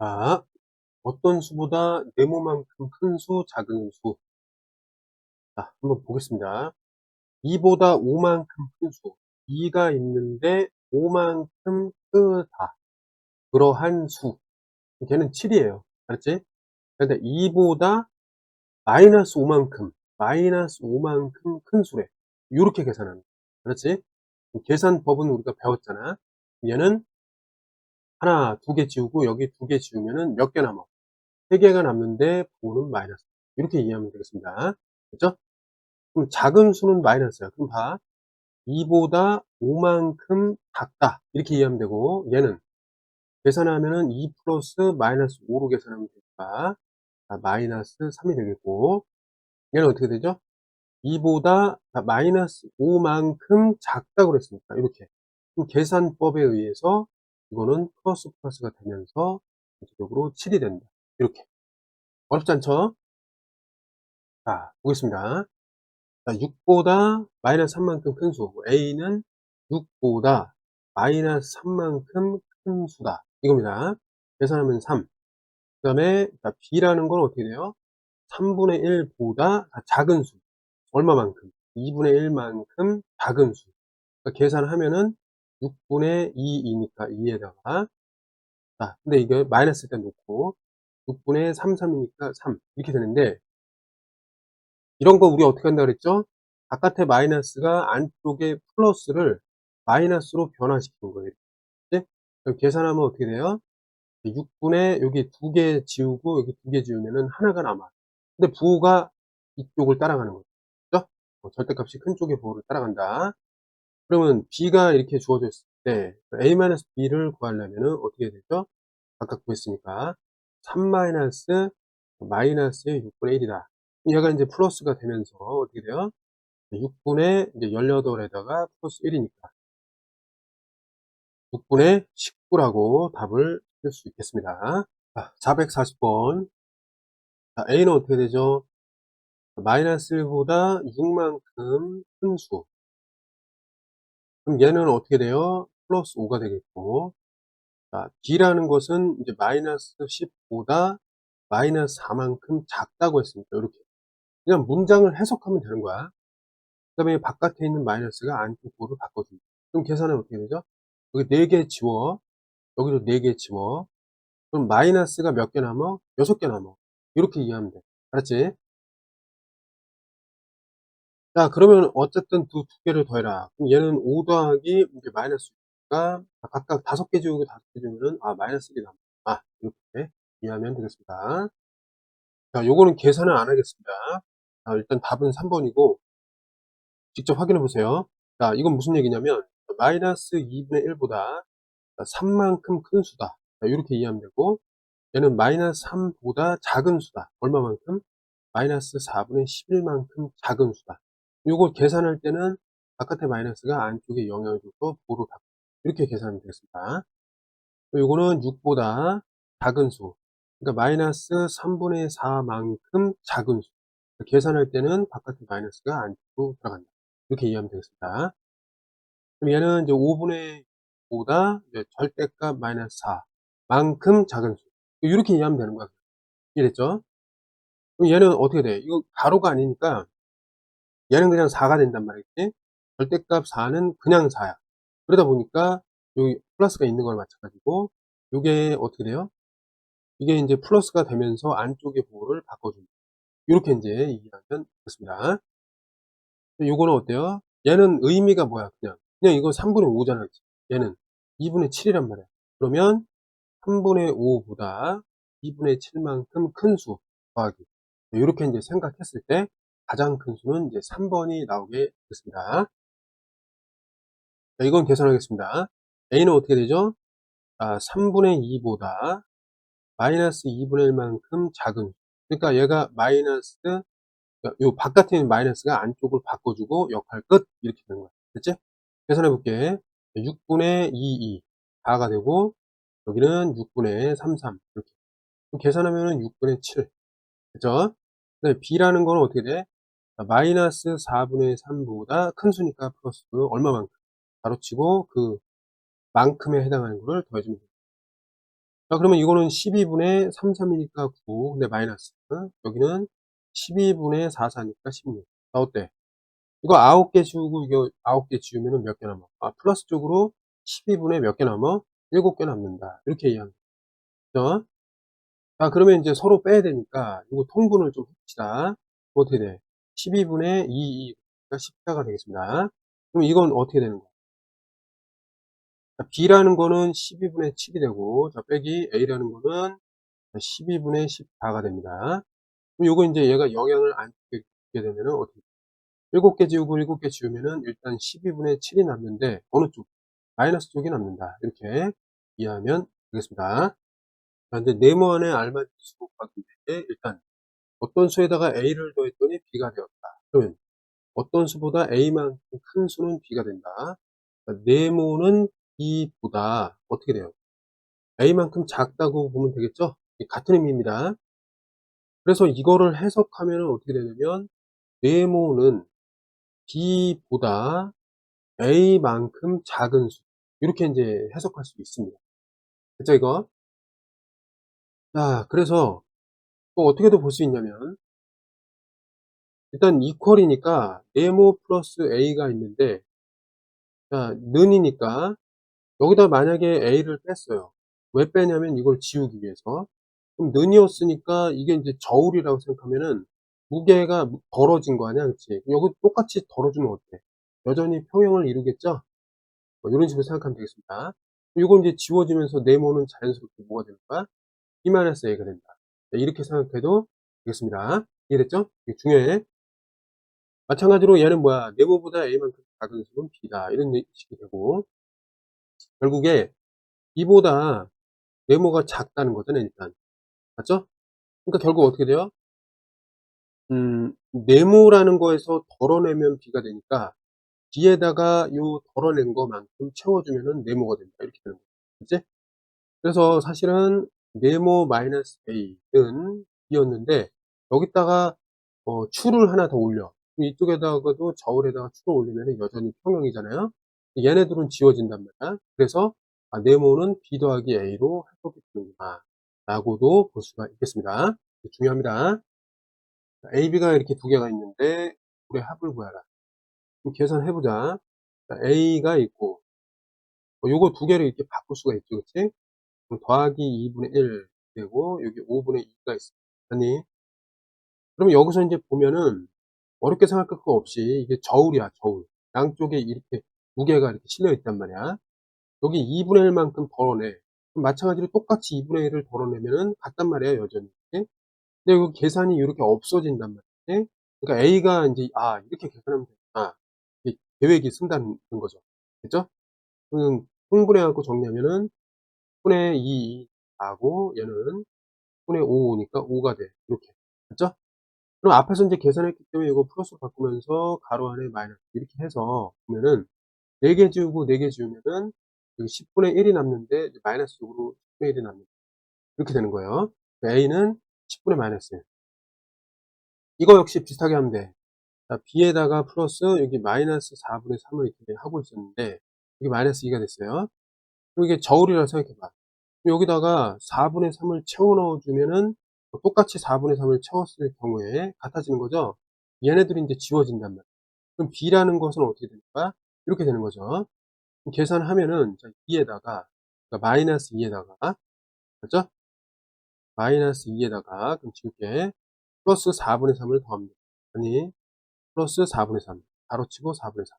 자, 어떤 수보다 네모만큼 큰 수, 작은 수. 자, 한번 보겠습니다. 2보다 5만큼 큰 수. 2가 있는데 5만큼 크다. 그러한 수. 걔는 7이에요. 알았지? 근데 2보다 마이너스 5만큼 큰 수래. 이렇게 계산하는 거야. 알았지? 계산법은 우리가 배웠잖아. 얘는 하나, 두 개 지우고 여기 두 개 지우면은 몇 개 남아? 3개가 남는데 부호는 마이너스. 이렇게 이해하면 되겠습니다. 그죠? 그럼 작은 수는 마이너스야. 그럼 봐. 2보다 5만큼 작다. 이렇게 이해하면 되고, 얘는 계산하면은 2 플러스 마이너스 5로 계산하면 되니까, 마이너스 3이 되겠고, 얘는 어떻게 되죠? 2보다 마이너스 5만큼 작다고 그랬으니까, 이렇게. 그럼 계산법에 의해서 이거는 플러스가 되면서 전체적으로 7이 된다. 이렇게. 어렵지 않죠? 자, 보겠습니다. 자, 6보다 마이너스 3만큼 큰 수. A는 6보다 마이너스 3만큼 큰 수다. 이겁니다. 계산하면 3. 그 다음에 B라는 건 어떻게 돼요? 3분의 1보다 작은 수. 얼마만큼? 2분의 1만큼 작은 수. 그러니까 계산하면은 6분의 2이니까 2에다가. 자, 근데 이게 마이너스 때 놓고 6분의 3이니까 3. 이렇게 되는데, 이런 거 우리 어떻게 한다 그랬죠? 바깥에 마이너스가 안쪽에 플러스를 마이너스로 변화시키는 거예요. 그치? 그럼 계산하면 어떻게 돼요? 6분의 여기 두 개 지우고 여기 두 개 지우면은 하나가 남아. 근데 부호가 이쪽을 따라가는 거죠. 그죠? 절대값이 큰 쪽의 부호를 따라간다. 그러면 b가 이렇게 주어져 있을 때 a-b를 구하려면은 어떻게 되죠? 아까 구했으니까 3 마이너스의 6분의 1이다. 얘가 이제 플러스가 되면서 어떻게 돼요? 6분의 18에다가 플러스 1이니까 6분의 19라고 답을 쓸 수 있겠습니다. 440번. A는 어떻게 되죠? 마이너스 1보다 6만큼 큰 수. 그럼 얘는 어떻게 돼요? 플러스 5가 되겠고. B라는 것은 이제 마이너스 10보다 마이너스 4만큼 작다고 했으니까, 이렇게. 그냥 문장을 해석하면 되는 거야. 그 다음에 바깥에 있는 마이너스가 안쪽 부호를 바꿔줍니다. 그럼 계산은 어떻게 되죠? 여기 4개 지워. 여기도 4개 지워. 그럼 마이너스가 몇 개 남아? 6개 남아. 이렇게 이해하면 돼. 알았지? 자, 그러면 어쨌든 두 개를 더해라. 그럼 얘는 5 더하기 이제 마이너스가 각각 5개 지우고 5개 지우면은 마이너스 1이 남아. 이렇게 이해하면 되겠습니다. 자, 요거는 계산을 안 하겠습니다. 일단 답은 3번이고 직접 확인해 보세요. 자, 이건 무슨 얘기냐면 마이너스 2분의 1보다 3만큼 큰 수다. 이렇게 이해하면 되고, 얘는 마이너스 3보다 작은 수다. 얼마만큼? 마이너스 4분의 11만큼 작은 수다. 요걸 계산할 때는 바깥의 마이너스가 안쪽에 영향을 줘서 부호를 바꿔. 이렇게 계산하면 되겠습니다. 요거는 6보다 작은 수. 그러니까 마이너스 3분의 4만큼 작은 수. 계산할 때는 바깥의 마이너스가 안쪽으로 들어간다. 이렇게 이해하면 되겠습니다. 그럼 얘는 이제 5분의 보다 절대값 마이너스 4만큼 작은 수. 이렇게 이해하면 되는 거야. 이해됐죠? 그럼 얘는 어떻게 돼? 이거 가로가 아니니까 얘는 그냥 4가 된단 말이지. 절대값 4는 그냥 4야. 그러다 보니까 여기 플러스가 있는 걸 마찬가지고, 이게 어떻게 돼요? 이게 이제 플러스가 되면서 안쪽의 부호를 바꿔줍니다. 이렇게 이제 이해하면 되겠습니다. 요거는 어때요? 얘는 의미가 뭐야? 그냥 이거 3분의 5잖아. 얘는 2분의 7이란 말이야. 그러면 3분의 5보다 2분의 7만큼 큰 수 더하기. 이렇게 이제 생각했을 때 가장 큰 수는 이제 3번이 나오게 되겠습니다. 자, 이건 계산하겠습니다. A는 어떻게 되죠? 3분의 2보다 마이너스 2분의 1만큼 작은 수. 그러니까 얘가 마이너스, 요 바깥에 있는 마이너스가 안쪽을 바꿔주고 역할 끝. 이렇게 되는 거야. 됐지? 계산해 볼게. 6분의 2, 4가 되고, 여기는 6분의 3 이렇게. 계산하면은 6분의 7. 그죠? 근데 B라는 거는 어떻게 돼? 마이너스 4분의 3보다 큰 수니까 플러스 얼마만큼? 가로치고 그 만큼에 해당하는 거를 더해주면 돼. 자, 그러면 이거는 12분의 3, 3이니까 9. 근데 마이너스. 여기는 12분의 4, 4니까 16. 자, 어때? 이거 9개 지우고 이거 9개 지우면은 몇 개 남아? 아, 플러스 쪽으로 12분의 몇 개 남아? 7개 남는다. 이렇게 이해하면 되죠? 자, 그러면 이제 서로 빼야 되니까 이거 통분을 좀 합시다. 어떻게 돼? 12분의 2가 14가 되겠습니다. 그럼 이건 어떻게 되는 거야? 자, B라는 거는 12분의 7이 되고, 자, 빼기 A라는 거는 12분의 14가 됩니다. 그럼 요거 이제 얘가 영향을 안 주게 되면은 어떻게 돼? 7개 지우고 7개 지우면은 일단 12분의 7이 남는데, 어느 쪽? 마이너스 쪽이 남는다. 이렇게 이해하면 되겠습니다. 자, 근데 네모안에 알맞은 수로 바뀌는데, 일단 어떤 수에다가 A를 더했더니 B가 되었다. 그러면 어떤 수보다 A만큼 큰 수는 B가 된다. 그러니까 네모는 B보다 어떻게 돼요? A만큼 작다고 보면 되겠죠? 같은 의미입니다. 그래서 이거를 해석하면 어떻게 되냐면 네모는 B보다 A만큼 작은 수, 이렇게 이제 해석할 수 있습니다. 그쵸, 이거? 자, 그래서 또 어떻게도 볼 수 있냐면 일단 이퀄이니까 네모 플러스 A가 있는데, 자, 는이니까 여기다 만약에 A를 뺐어요. 왜 빼냐면 이걸 지우기 위해서. 그럼 는이었으니까 이게 이제 저울이라고 생각하면은 무게가 덜어진 거 아니야, 그치? 여기 똑같이 덜어주면 어때? 여전히 평형을 이루겠죠? 뭐 이런 식으로 생각하면 되겠습니다. 이건 이제 지워지면서 네모는 자연스럽게 뭐가 되는 거야? B-A가 된다. 네, 이렇게 생각해도 되겠습니다. 이해됐죠? 이게 중요해. 마찬가지로 얘는 뭐야? 네모보다 A만큼 작은 수는 B다. 이런 식이 되고, 결국에 B보다 네모가 작다는 거잖아요, 일단. 맞죠? 그러니까 결국 어떻게 돼요? 네모라는 거에서 덜어내면 B가 되니까 B에다가 요 덜어낸 것만큼 채워주면은 네모가 된다. 이렇게 되는 거죠. 그치? 그래서 사실은 네모 마이너스 A는 B였는데 여기다가 추를 하나 더 올려. 이쪽에다가도 저울에다가 추를 올리면 여전히 평형이잖아요. 얘네들은 지워진단 말이야. 그래서 네모는 B 더하기 A로 해석이 되는구나 라고도 볼 수가 있겠습니다. 중요합니다. A, B가 이렇게 두 개가 있는데 둘의 합을 구하라. 그럼 계산해보자. A가 있고 요거 두 개를 이렇게 바꿀 수가 있죠. 그치? 그럼 더하기 2분의 1 되고 여기 5분의 2가 있어. 아니, 그럼 여기서 이제 보면은 어렵게 생각할 거 없이 이게 저울이야, 저울. 양쪽에 이렇게 무게가 이렇게 실려 있단 말이야. 여기 2분의 1만큼 덜어내. 그럼 마찬가지로 똑같이 2분의 1을 덜어내면은 같단 말이야, 여전히. 근데 이거 계산이 이렇게 없어진단 말이지. 그러니까 A가 이제, 이렇게 계산하면 되구나. 이 계획이 쓴다는 거죠. 그죠? 그럼 통분해갖고 정리하면은, 분의 2 하고, 얘는 분의 5니까 5가 돼. 이렇게. 그죠? 그럼 앞에서 이제 계산했기 때문에 이거 플러스로 바꾸면서 가로 안에 마이너스 이렇게 해서 보면은 4개 지우고 4개 지우면은 여기 10분의 1이 남는데 이제 마이너스 쪽으로 10분의 1이 남는다. 이렇게 되는 거예요. A는 10분의 마이너스 1. 이거 역시 비슷하게 하면 돼. 자, B에다가 플러스 여기 마이너스 4분의 3을 이렇게 하고 있었는데 여기 마이너스 2가 됐어요. 그리고 이게 저울이라고 생각해봐. 여기다가 4분의 3을 채워 넣어주면은 똑같이 4분의 3을 채웠을 경우에 같아지는 거죠. 얘네들이 이제 지워진단 말이야. 그럼 B라는 것은 어떻게 되는 거야? 이렇게 되는 거죠. 그럼 계산하면은 2에다가 그러니까 마이너스 2에다가 그렇죠? 마이너스 2에다가 그럼 지울게 플러스 4분의 3을 더합니다. 아니 플러스 4분의 3 가로치고 4분의 3.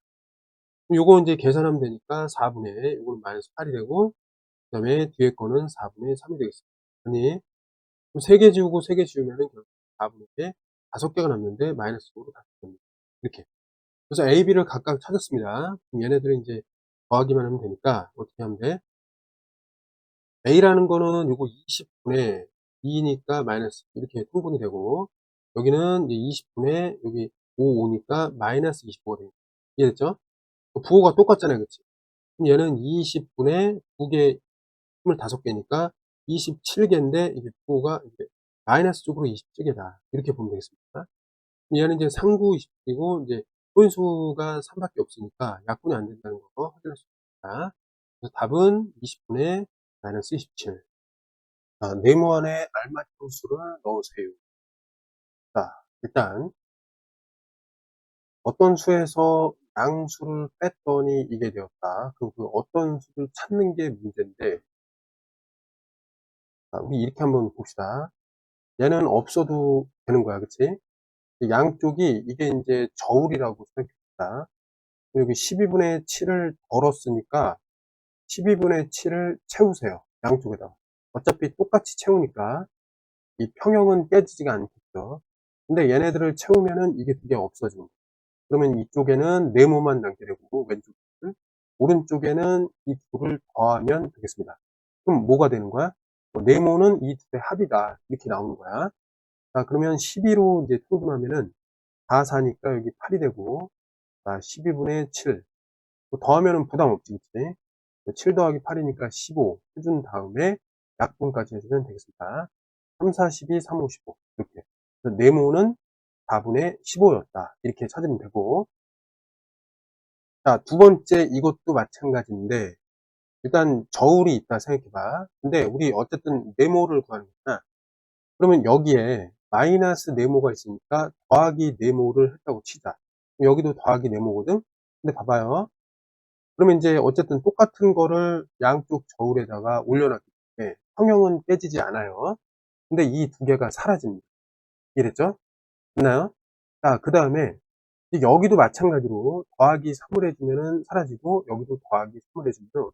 그럼 요거 이제 계산하면 되니까 4분의 요거는 마이너스 8이 되고 그 다음에 뒤에 거는 4분의 3이 되겠습니다. 아니 그럼 3개 지우고 3개 지우면은 결국 4분의 5개가 남는데 마이너스 5로 바뀝니다. 이렇게. 그래서 A, B를 각각 찾았습니다. 그럼 얘네들은 이제 더하기만 하면 되니까 어떻게 하면 돼? A라는 거는 요거 20분의 2니까 마이너스 이렇게 통분이 되고 여기는 이제 20분의 여기 5, 5니까 마이너스 25가 됩니다. 이해됐죠? 부호가 똑같잖아요. 그치? 그럼 얘는 20분의 2개, 25개니까 27개인데 이게 부호가 이제 마이너스 쪽으로 27개다. 이렇게 보면 되겠습니다. 얘는 이제 상구 20이고 이제 소인수가 3밖에 없으니까 약분이 안 된다는 거 확인할 수 있습니다. 그래서 답은 20분의 마이너스 27. 자, 네모 안에 알맞은 수를 넣으세요. 자, 일단 어떤 수에서 양수를 뺐더니 이게 되었다. 그럼 그 어떤 수를 찾는 게 문제인데, 자, 우리 이렇게 한번 봅시다. 얘는 없어도 되는 거야, 그치? 양쪽이 이게 이제 저울이라고 생각합니다. 여기 12분의 7을 덜었으니까 12분의 7을 채우세요. 양쪽에다가. 어차피 똑같이 채우니까 이 평형은 깨지지가 않겠죠. 근데 얘네들을 채우면은 이게 두 개 없어집니다. 그러면 이쪽에는 네모만 남게 되고 왼쪽은 오른쪽에는 이 둘을 더하면 되겠습니다. 그럼 뭐가 되는 거야? 네모는 이 두 개 합이다. 이렇게 나오는 거야. 자, 그러면 12로 이제 통분하면은 4, 4니까 여기 8이 되고, 자, 12분의 7. 더하면은 부담 없지, 그치? 7 더하기 8이니까 15 해준 다음에 약분까지 해주면 되겠습니다. 3, 4, 12, 3, 5, 15. 이렇게. 네모는 4분의 15였다. 이렇게 찾으면 되고. 자, 두 번째 이것도 마찬가지인데, 일단 저울이 있다 생각해봐. 근데 우리 어쨌든 네모를 구하는 거잖아. 그러면 여기에 마이너스 네모가 있으니까 더하기 네모를 했다고 치자. 여기도 더하기 네모거든? 근데 봐봐요. 그러면 이제 어쨌든 똑같은 거를 양쪽 저울에다가 올려놨기 때문에 평형은 깨지지 않아요. 근데 이 두 개가 사라집니다. 이해됐죠? 됐나요? 자, 그 다음에 여기도 마찬가지로 더하기 3을 해주면은 사라지고 여기도 더하기 3을 해주면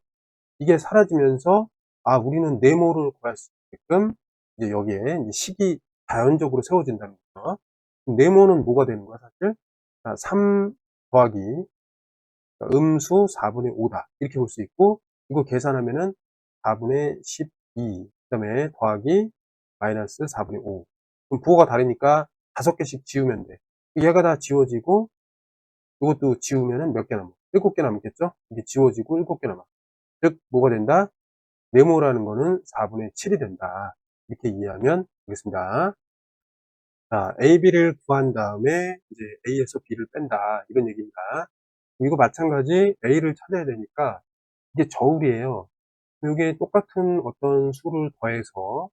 이게 사라지면서 아, 우리는 네모를 구할 수 있게끔 이제 여기에 이제 식이 자연적으로 세워진다는 거죠. 네모는 뭐가 되는 거야, 사실? 자, 3 더하기 음수 4분의 5다. 이렇게 볼 수 있고, 이거 계산하면은 4분의 12, 그 다음에 더하기 마이너스 4분의 5. 그럼 부호가 다르니까 5개씩 지우면 돼. 얘가 다 지워지고, 이것도 지우면은 몇 개 남아? 7개 남겠죠? 이게 지워지고 7개 남아. 즉, 뭐가 된다? 네모라는 거는 4분의 7이 된다. 이렇게 이해하면 되겠습니다. 자, A, B를 구한 다음에 이제 A에서 B를 뺀다. 이런 얘기입니다. 이거 마찬가지 A를 찾아야 되니까 이게 저울이에요. 이게 똑같은 어떤 수를 더해서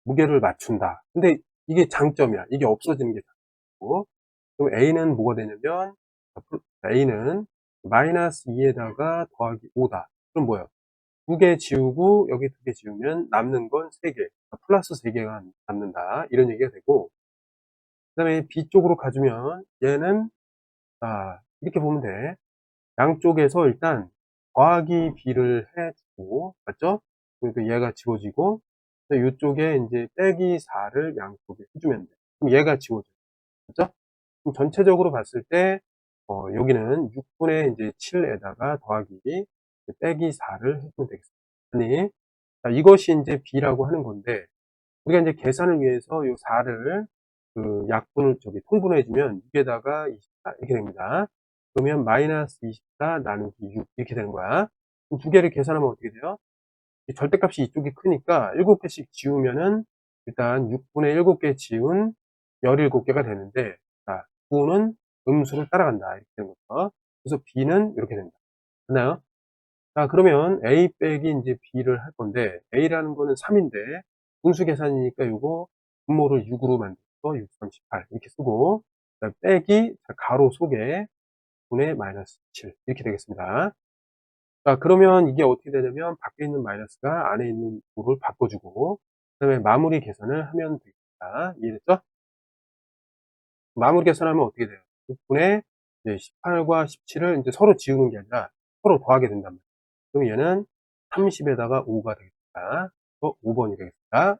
무게를 맞춘다. 근데 이게 장점이야. 이게 없어지는 게 장점이고. 그럼 A는 뭐가 되냐면 A는 마이너스 2에다가 더하기 5다. 그럼 뭐야? 2개 지우고 여기 2개 지우면 남는 건 3개. 플러스 3개가 남는다. 이런 얘기가 되고, 그 다음에 B 쪽으로 가주면 얘는 이렇게 보면 돼. 양쪽에서 일단 더하기 B를 해주고, 맞죠? 그러니까 얘가 지워지고, 이쪽에 이제 빼기 4를 양쪽에 해주면 돼. 그럼 얘가 지워져. 맞죠? 그럼 전체적으로 봤을 때, 여기는 6분의 이제 7에다가 더하기 빼기 4를 해주면 되겠습니다. 아니, 자, 이것이 이제 B라고 하는 건데, 우리가 이제 계산을 위해서 이 4를 그 약분을 통분해주면 6에다가 24 이렇게 됩니다. 그러면 마이너스 24 나누기 6 이렇게 되는 거야. 그럼 두 개를 계산하면 어떻게 돼요? 절대값이 이쪽이 크니까 7개씩 지우면은 일단 6분의 7개 지운 17개가 되는데, 자, 9는 음수를 따라간다. 이렇게 되는 거죠. 그래서 B는 이렇게 된다. 됐나요? 자, 그러면 A 빼기 이제 B를 할 건데, A라는 거는 3인데, 분수 계산이니까 요거 분모를 6으로 만들어서 6, 38 이렇게 쓰고, 빼기 가로 속에 분의 마이너스 7 이렇게 되겠습니다. 자, 그러면 이게 어떻게 되냐면 밖에 있는 마이너스가 안에 있는 부를 바꿔주고, 그 다음에 마무리 계산을 하면 되겠습니다. 이해됐죠? 마무리 계산하면 어떻게 돼요? 6분의 18과 17을 이제 서로 지우는 게 아니라 서로 더하게 된단 말이에요. 그럼 얘는 30에다가 5가 되겠습니다. 5번이 되겠습니다.